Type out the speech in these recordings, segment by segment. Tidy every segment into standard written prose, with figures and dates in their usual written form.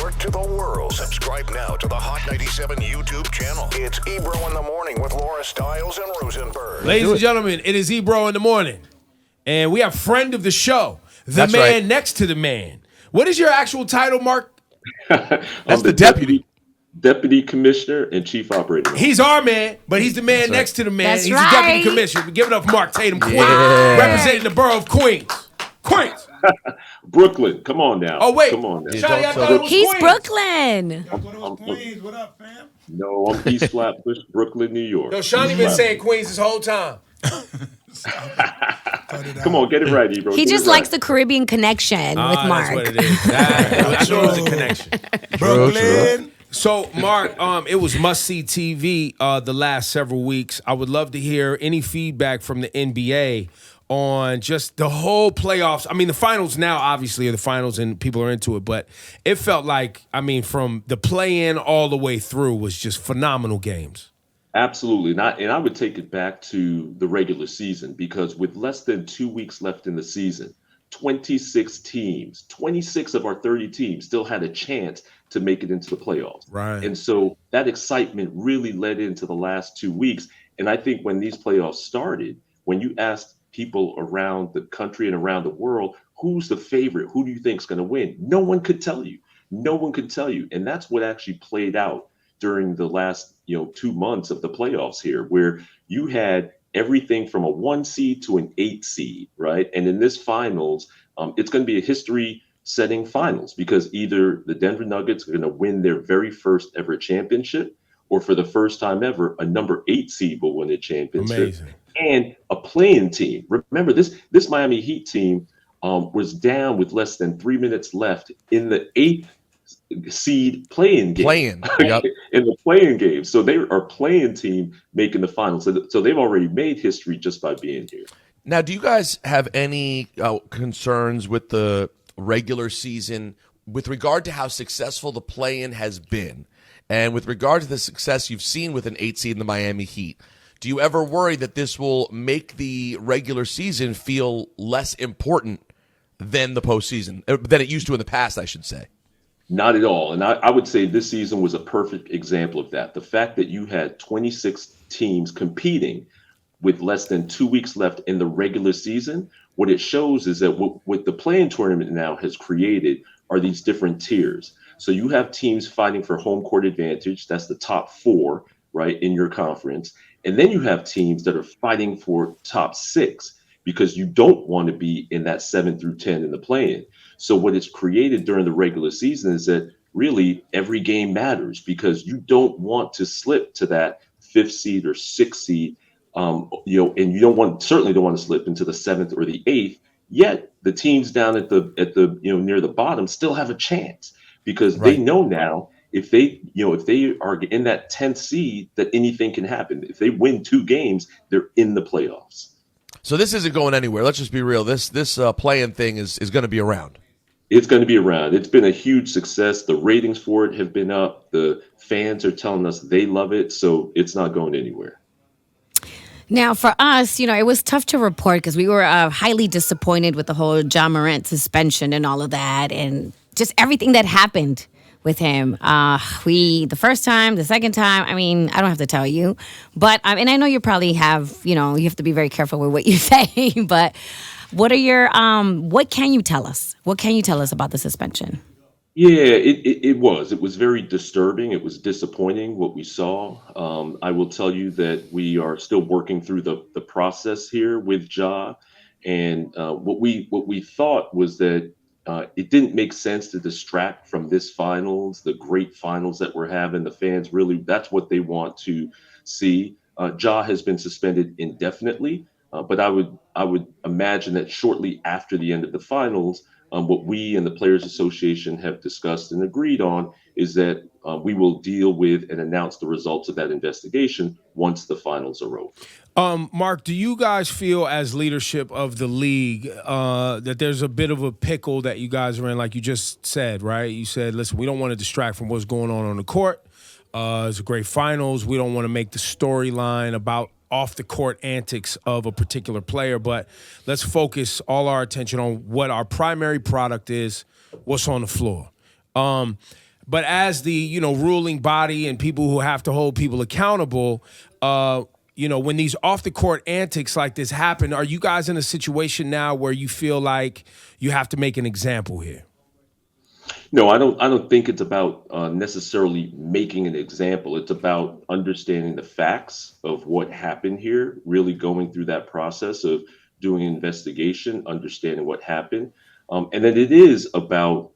Network to the world. Subscribe now to the Hot 97 YouTube channel. It's Ebro in the Morning with Laura Stiles and Rosenberg. Ladies and gentlemen, it is Ebro in the Morning. And we have friend of the show, the man next to the man. What is your actual title, Mark? That's the Deputy Commissioner and Chief Operating Officer. He's our man, but he's the man next to the man. That's he's right. the Deputy Commissioner. Give it up for Mark Tatum, Queens, representing the borough of Queens. Queens. Brooklyn, come on now. Oh, wait. Come on now. Shawty, I thought it was He's Queens. Brooklyn. Queens, what up, fam? No, I'm East Flatbush, Brooklyn, New York. Yo, Shawnee been saying Queens this whole time. Come on, get it right, Ebro. He just likes the Caribbean connection with Mark. That's what it is. I know it was a connection. Brooklyn. So, Mark, it was must-see TV the last several weeks. I would love to hear any feedback from the NBA on just the whole playoffs. I mean, the finals now obviously are the finals and people are into it, but it felt like, I mean, from the play-in all the way through was just phenomenal games. Absolutely. And I would take it back to the regular season because with less than 2 weeks left in the season, 26 teams, 26 of our 30 teams still had a chance to make it into the playoffs. Right. And so that excitement really led into the last 2 weeks. And I think when these playoffs started, when you asked people around the country and around the world, who's the favorite? Who do you think is going to win? No one could tell you. No one could tell you. And that's what actually played out during the last 2 months of the playoffs here, where you had everything from a 1 seed to an 8 seed, right? And in this finals, it's going to be a history-setting finals because either the Denver Nuggets are going to win their very first ever championship, or for the first time ever, a number 8 seed will win a championship. Amazing. And a playing team. Remember, this Miami Heat team was down with less than 3 minutes left in the 8th seed playing game. Yep. In the playing game. So they are playing team making the finals. So they've already made history just by being here. Now, do you guys have any concerns with the regular season with regard to how successful the play-in has been and with regard to the success you've seen with an 8 seed in the Miami Heat? Do you ever worry that this will make the regular season feel less important than the postseason, than it used to in the past, I should say? Not at all. And I would say this season was a perfect example of that. The fact that you had 26 teams competing with less than 2 weeks left in the regular season, what it shows is that what the play-in tournament now has created are these different tiers. So you have teams fighting for home court advantage. That's the top 4, right, in your conference. And then you have teams that are fighting for top 6 because you don't want to be in that 7 through 10 in the play-in. So what it's created during the regular season is that really every game matters because you don't want to slip to that 5th seed or 6th seed, and you certainly don't want to slip into the 7th or the 8th. Yet the teams down at the near the bottom still have a chance because they know now if they are in that 10th seed that anything can happen. If they win 2 games, they're in the playoffs. So this isn't going anywhere. Let's just be real. This play-in thing is going to be around. It's going to be around. It's been a huge success. The ratings for it have been up. The fans are telling us they love it, so it's not going anywhere. Now, for us, it was tough to report because we were highly disappointed with the whole Morant suspension and all of that and just everything that happened with him. The first time, the second time, I mean, I don't have to tell you. But, and I know you probably have, you have to be very careful with what you say. But what can you tell us? What can you tell us about the suspension? Yeah, it was. It was very disturbing. It was disappointing what we saw. I will tell you that we are still working through the process here with Ja. And what we thought was that it didn't make sense to distract from this finals, the great finals that we're having. The fans really, that's what they want to see. Ja has been suspended indefinitely, but I would imagine that shortly after the end of the finals, what we and the Players Association have discussed and agreed on is that we will deal with and announce the results of that investigation once the finals are over. Mark, do you guys feel as leadership of the league that there's a bit of a pickle that you guys are in, like you just said, right? You said, listen, we don't want to distract from what's going on the court. It's a great finals. We don't want to make the storyline about off-the-court antics of a particular player, but let's focus all our attention on what our primary product is, what's on the floor. But as the, ruling body and people who have to hold people accountable, when these off the court antics like this happen, are you guys in a situation now where you feel like you have to make an example here? No, I don't think it's about necessarily making an example. It's about understanding the facts of what happened here, really going through that process of doing an investigation, understanding what happened. And then it is about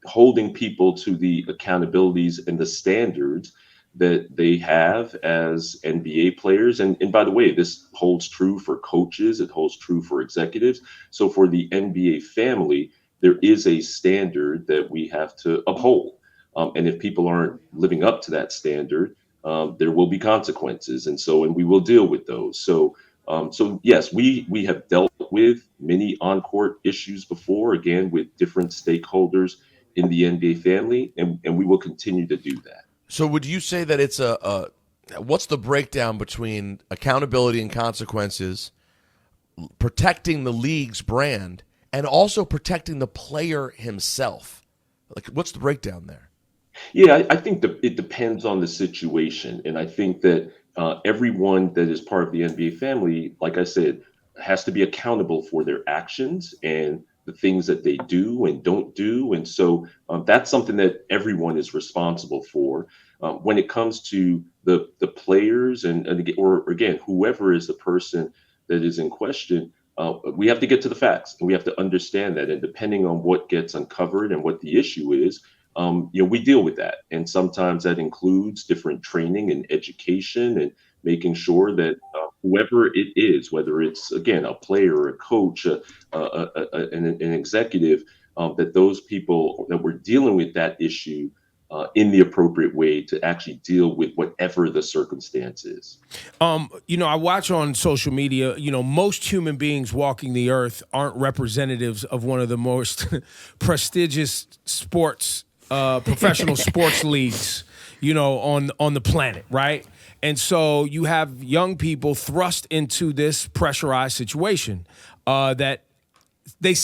holding people to the accountabilities and the standards that they have as NBA players. And by the way, this holds true for coaches, it holds true for executives. So for the NBA family, there is a standard that we have to uphold. And if people aren't living up to that standard, there will be consequences. And we will deal with those. So yes, we have dealt with many on-court issues before, again, with different stakeholders in the NBA family, and we will continue to do that. So would you say that it's what's the breakdown between accountability and consequences, protecting the league's brand, and also protecting the player himself? Like, what's the breakdown there? Yeah, I think that it depends on the situation. And I think that everyone that is part of the NBA family, like I said, has to be accountable for their actions and the things that they do and don't do. And so that's something that everyone is responsible for. When it comes to the players or again, whoever is the person that is in question, we have to get to the facts and we have to understand that. And depending on what gets uncovered and what the issue is, we deal with that. And sometimes that includes different training and education and making sure that whoever it is, whether it's, again, a player, a coach, an executive, that those people that we're dealing with that issue in the appropriate way to actually deal with whatever the circumstance is. I watch on social media, most human beings walking the earth aren't representatives of one of the most prestigious sports, professional sports leagues, on the planet, right? And so you have young people thrust into this pressurized situation that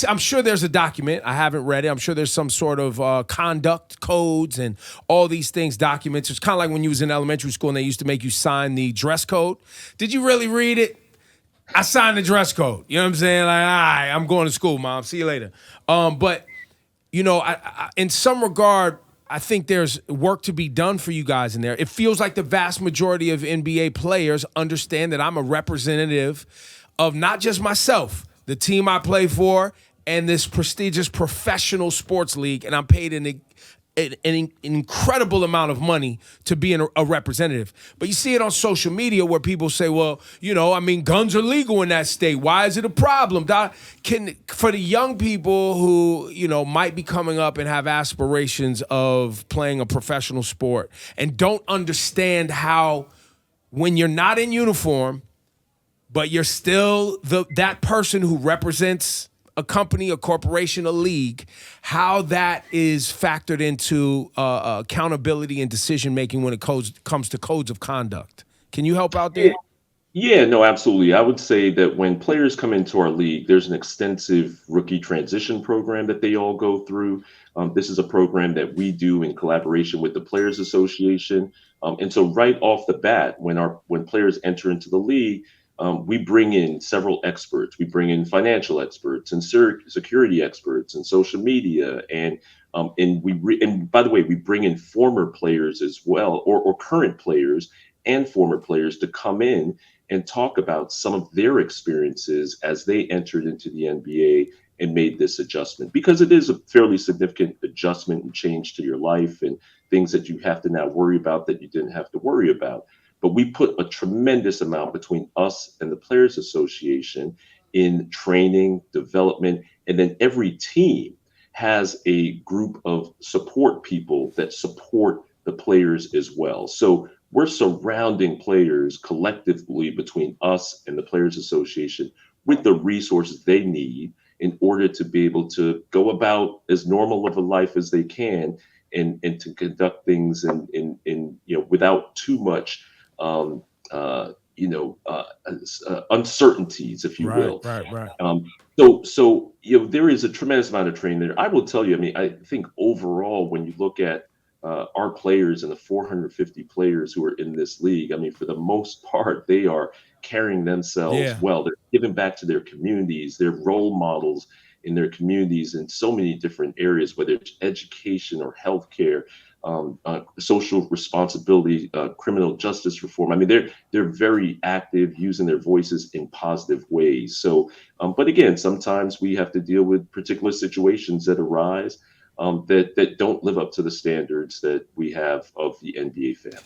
I'm sure there's a document. I haven't read it. I'm sure there's some sort of conduct codes and all these things, documents. It's kind of like when you was in elementary school and they used to make you sign the dress code. Did you really read it? I signed the dress code. You know what I'm saying? Like, all right, I'm going to school, Mom. See you later. But I, in some regard, I think there's work to be done for you guys in there. It feels like the vast majority of NBA players understand that I'm a representative of not just myself, the team I play for, and this prestigious professional sports league, and I'm paid an incredible amount of money to be a representative. But you see it on social media where people say, well, guns are legal in that state. Why is it a problem? For the young people who, might be coming up and have aspirations of playing a professional sport and don't understand how when you're not in uniform, but you're still that person who represents a company, a corporation, a league, how that is factored into accountability and decision-making when it comes to codes of conduct. Can you help out there? Yeah, no, absolutely. I would say that when players come into our league, there's an extensive rookie transition program that they all go through. This is a program that we do in collaboration with the Players Association. And so right off the bat, when players enter into the league, we bring in several experts. We bring in financial experts and security experts and social media. And by the way, we bring in former players as well, or current players and former players to come in and talk about some of their experiences as they entered into the NBA and made this adjustment, because it is a fairly significant adjustment and change to your life and things that you have to now worry about that you didn't have to worry about. But we put a tremendous amount between us and the Players Association in training, development, and then every team has a group of support people that support the players as well. So we're surrounding players collectively between us and the Players Association with the resources they need in order to be able to go about as normal of a life as they can and to conduct things in without too much uncertainties, if you will. Right. So there is a tremendous amount of training there. I will tell you, I think overall, when you look at our players and the 450 players who are in this league, I mean, for the most part, they are carrying themselves well. They're giving back to their communities. They're role models in their communities in so many different areas, whether it's education or healthcare, social responsibility, criminal justice reform. I mean, they're very active, using their voices in positive ways. So, but again, sometimes we have to deal with particular situations that arise that don't live up to the standards that we have of the NBA family.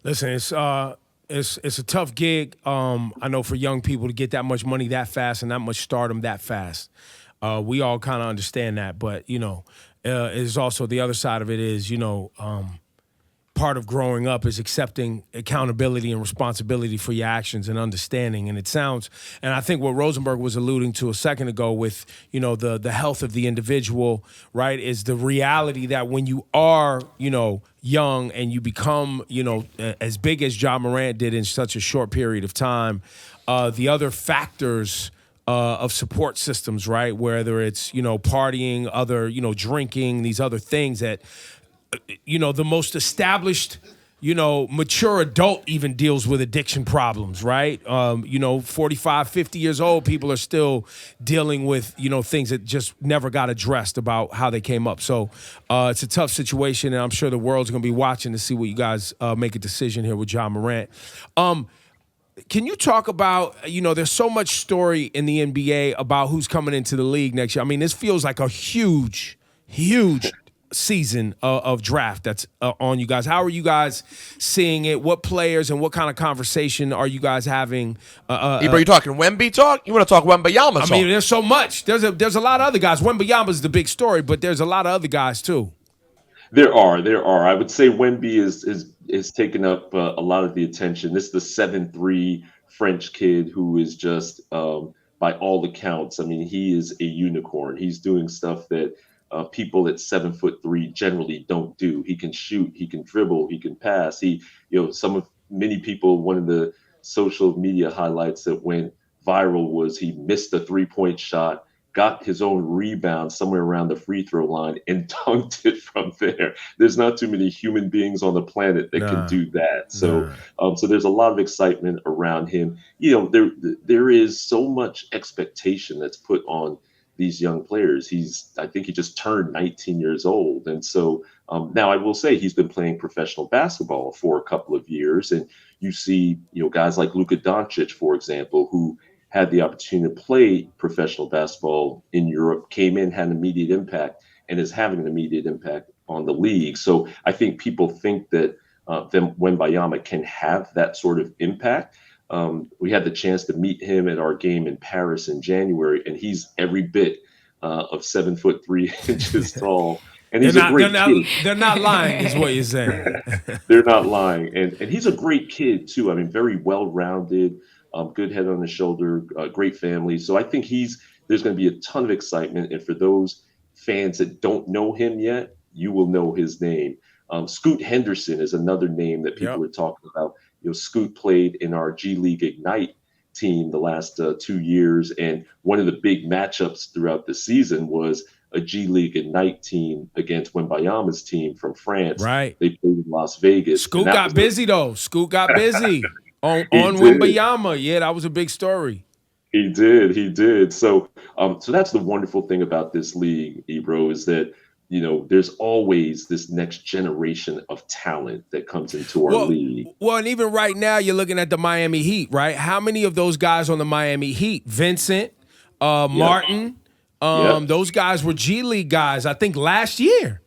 Listen, it's a tough gig. I know for young people to get that much money that fast and that much stardom that fast. We all kind of understand that, but is also the other side of it is part of growing up is accepting accountability and responsibility for your actions and understanding. And it sounds, and I think what Rosenberg was alluding to a second ago with, the health of the individual, right, is the reality that when you are, young and you become, as big as Ja Morant did in such a short period of time, the other factors of support systems, right, whether it's, partying, other, drinking, these other things that, the most established, mature adult even deals with addiction problems, right? 45, 50 years old, people are still dealing with, things that just never got addressed about how they came up. So it's a tough situation, and I'm sure the world's going to be watching to see what you guys make a decision here with Ja Morant. Can you talk about, there's so much story in the NBA about who's coming into the league next year. I mean, this feels like a huge season of draft that's on you guys. How are you guys seeing it? What players and what kind of conversation are you guys having? Ebro, you talking Wemby talk? You want to talk Wembayana talk? I mean, there's so much. There's a lot of other guys. Wembayama's the big story, but there's a lot of other guys too. There are. I would say Wemby is taking up a lot of the attention. This is the 7'3" French kid who is just, by all accounts, I mean, he is a unicorn. He's doing stuff that people at 7'3" generally don't do. He can shoot, he can dribble, he can pass. Many people, one of the social media highlights that went viral was he missed a 3-point shot, got his own rebound somewhere around the free throw line, and dunked it from there. There's not too many human beings on the planet that can do that. So, so there's a lot of excitement around him. There is so much expectation that's put on these young players. I think he just turned 19 years old. And so now I will say he's been playing professional basketball for a couple of years. And you see, guys like Luka Doncic, for example, who had the opportunity to play professional basketball in Europe, came in, had an immediate impact, and is having an immediate impact on the league. So I think people think that Wembayama can have that sort of impact. We had the chance to meet him at our game in Paris in January, and he's every bit of 7'3" tall. And he's a great kid. They're not lying, is what you're saying. They're not lying. And he's a great kid, too. I mean, very well-rounded, good head on his shoulder, great family. So I think there's going to be a ton of excitement. And for those fans that don't know him yet, you will know his name. Scoot Henderson is another name that people are talking about. Scoot played in our G League Ignite team the last 2 years, and one of the big matchups throughout the season was a G League Ignite team against Wembayama's team from France. Right. They played in Las Vegas. Scoot got busy, though. Scoot got busy on Wembayama. Yeah, that was a big story. He did. So that's the wonderful thing about this league, Ebro, is that there's always this next generation of talent that comes into our league. Well, and even right now, you're looking at the Miami Heat, right? How many of those guys on the Miami Heat? Vincent, Martin, those guys were G League guys, I think, last year.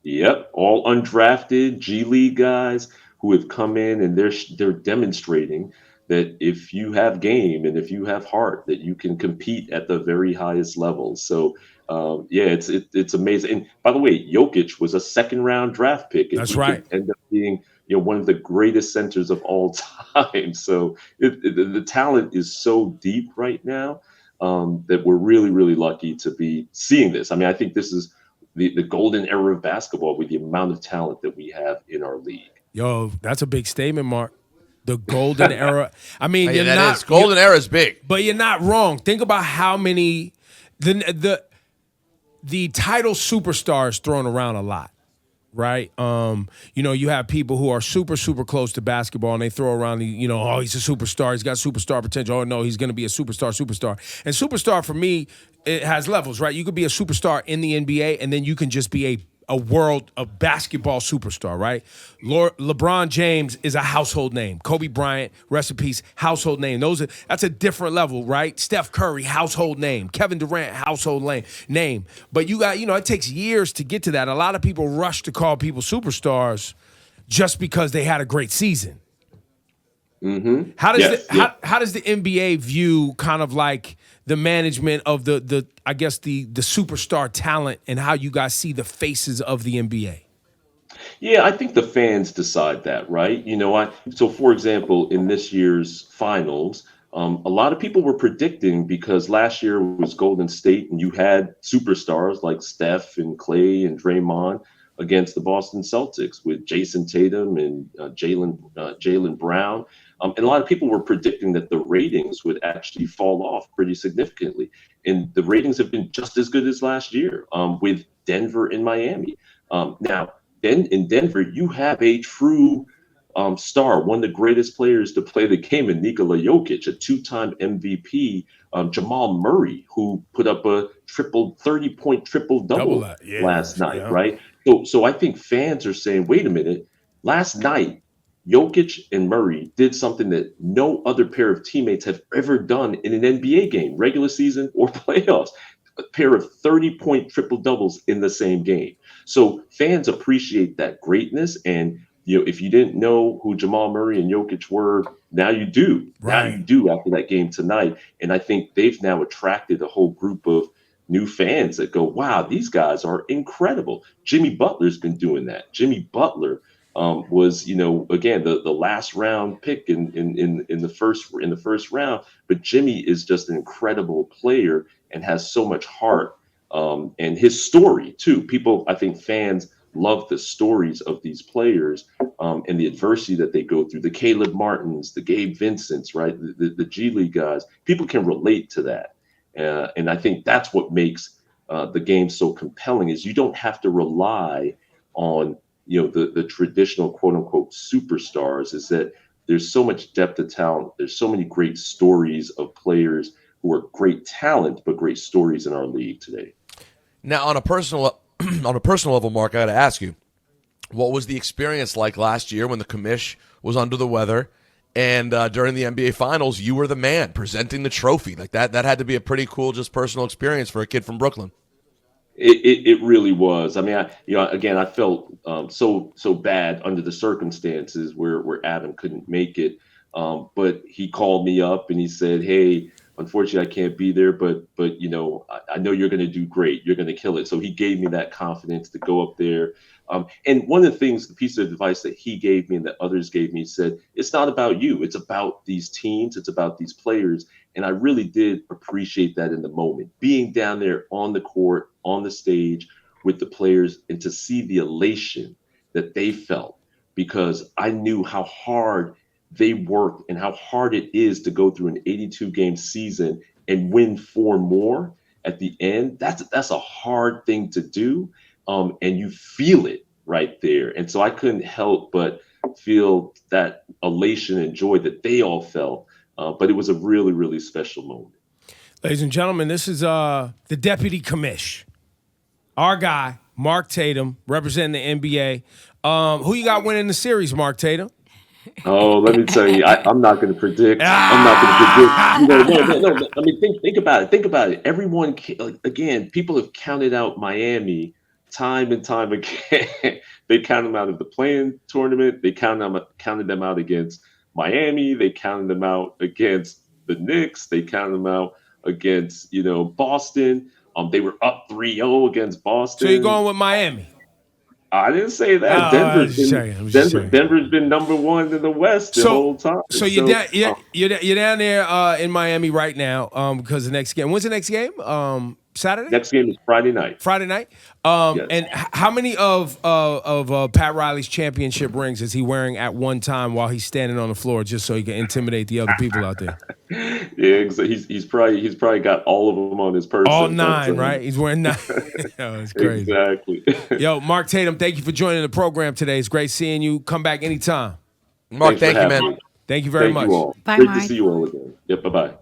Yep, all undrafted G League guys who have come in, and they're demonstrating that if you have game and if you have heart, that you can compete at the very highest level. So, it's amazing. And by the way, Jokic was a second-round draft pick. And that's right. End up being one of the greatest centers of all time. So the talent is so deep right now that we're really, really lucky to be seeing this. I mean, I think this is the golden era of basketball with the amount of talent that we have in our league. Yo, that's a big statement, Mark. The golden era. I mean, golden era is big, but you're not wrong. Think about how many the title superstars thrown around a lot, right? You have people who are super, super close to basketball and they throw around oh, he's a superstar. He's got superstar potential. Oh, no, he's going to be a superstar. And superstar for me, it has levels, right? You could be a superstar in the NBA and then you can just be a basketball superstar, right? LeBron James is a household name. Kobe Bryant, rest in peace, household name. That's a different level, right? Steph Curry, household name. Kevin Durant, household name. But you got, it takes years to get to that. A lot of people rush to call people superstars just because they had a great season. Mm-hmm. How does the NBA view kind of like the management of the I guess the superstar talent and how you guys see the faces of the NBA? Yeah, I think the fans decide that, right? So for example, in this year's finals, a lot of people were predicting, because last year was Golden State and you had superstars like Steph and Clay and Draymond against the Boston Celtics with Jason Tatum and Jaylen Brown. And a lot of people were predicting that the ratings would actually fall off pretty significantly. And the ratings have been just as good as last year with Denver and Miami. Now, then in Denver, you have a true star, one of the greatest players to play the game in Nikola Jokic, a two-time MVP, Jamal Murray, who put up a 30-point triple-double last night, right? So I think fans are saying, wait a minute, last night, Jokic and Murray did something that no other pair of teammates have ever done in an NBA game, regular season or playoffs, a pair of 30-point triple-doubles in the same game. So fans appreciate that greatness. And, if you didn't know who Jamal Murray and Jokic were, now you do. Right. Now you do after that game tonight. And I think they've now attracted a whole group of new fans that go, wow, these guys are incredible. Jimmy Butler's been doing that. Jimmy Butler was, again, the last round pick in the first round. But Jimmy is just an incredible player and has so much heart. And his story too. I think fans love the stories of these players and the adversity that they go through. The Caleb Martins, the Gabe Vincents, right? The G League guys. People can relate to that. And I think that's what makes the game so compelling, is you don't have to rely on the traditional quote unquote superstars. Is that there's so much depth of talent. There's so many great stories of players who are great talent, but great stories in our league today. Now, on a personal level, Mark, I got to ask you, what was the experience like last year when the commish was under the weather, and during the NBA Finals, you were the man presenting the trophy? Like that had to be a pretty cool, just personal experience for a kid from Brooklyn. It really was. I mean, I felt so bad under the circumstances where Adam couldn't make it, but he called me up and he said, "Hey, unfortunately, I can't be there, but I know you're going to do great. You're going to kill it." So he gave me that confidence to go up there. And one of the things, the piece of advice that he gave me and that others gave me, said, it's not about you. It's about these teams. It's about these players. And I really did appreciate that in the moment, being down there on the court, on the stage with the players, and to see the elation that they felt, because I knew how hard they worked and how hard it is to go through an 82-game season and win 4 more at the end. That's a hard thing to do. And you feel it right there. And so I couldn't help but feel that elation and joy that they all felt. But it was a really, really special moment. Ladies and gentlemen, this is the Deputy Commish. Our guy, Mark Tatum, representing the NBA. Who you got winning the series, Mark Tatum? Oh, let me tell you, I'm not going to predict. I'm not going to predict. No. I mean, think about it. Think about it. Everyone, again, people have counted out Miami time and time again. They counted them out of the play-in tournament. They counted them out against Miami. They counted them out against the Knicks. They counted them out against, Boston. They were up 3-0 against Boston. So you're going with Miami? I didn't say that. Denver's been number one in the West the whole time. So you're down there in Miami right now because the next game. When's the next game? Saturday? Next game is Friday night. Yes. And how many of Pat Riley's championship rings is he wearing at one time while he's standing on the floor, just so he can intimidate the other people out there? He's probably got all of them on his person. All 9, right? He's wearing 9. Yo, it's crazy. Exactly. Yo, Mark Tatum, thank you for joining the program today. It's great seeing you. Come back anytime. Mark, Thanks for thank you, having man. me. Thank you very Thank much. you all. Bye, Great Mark. to see you all again. Yep. Bye bye.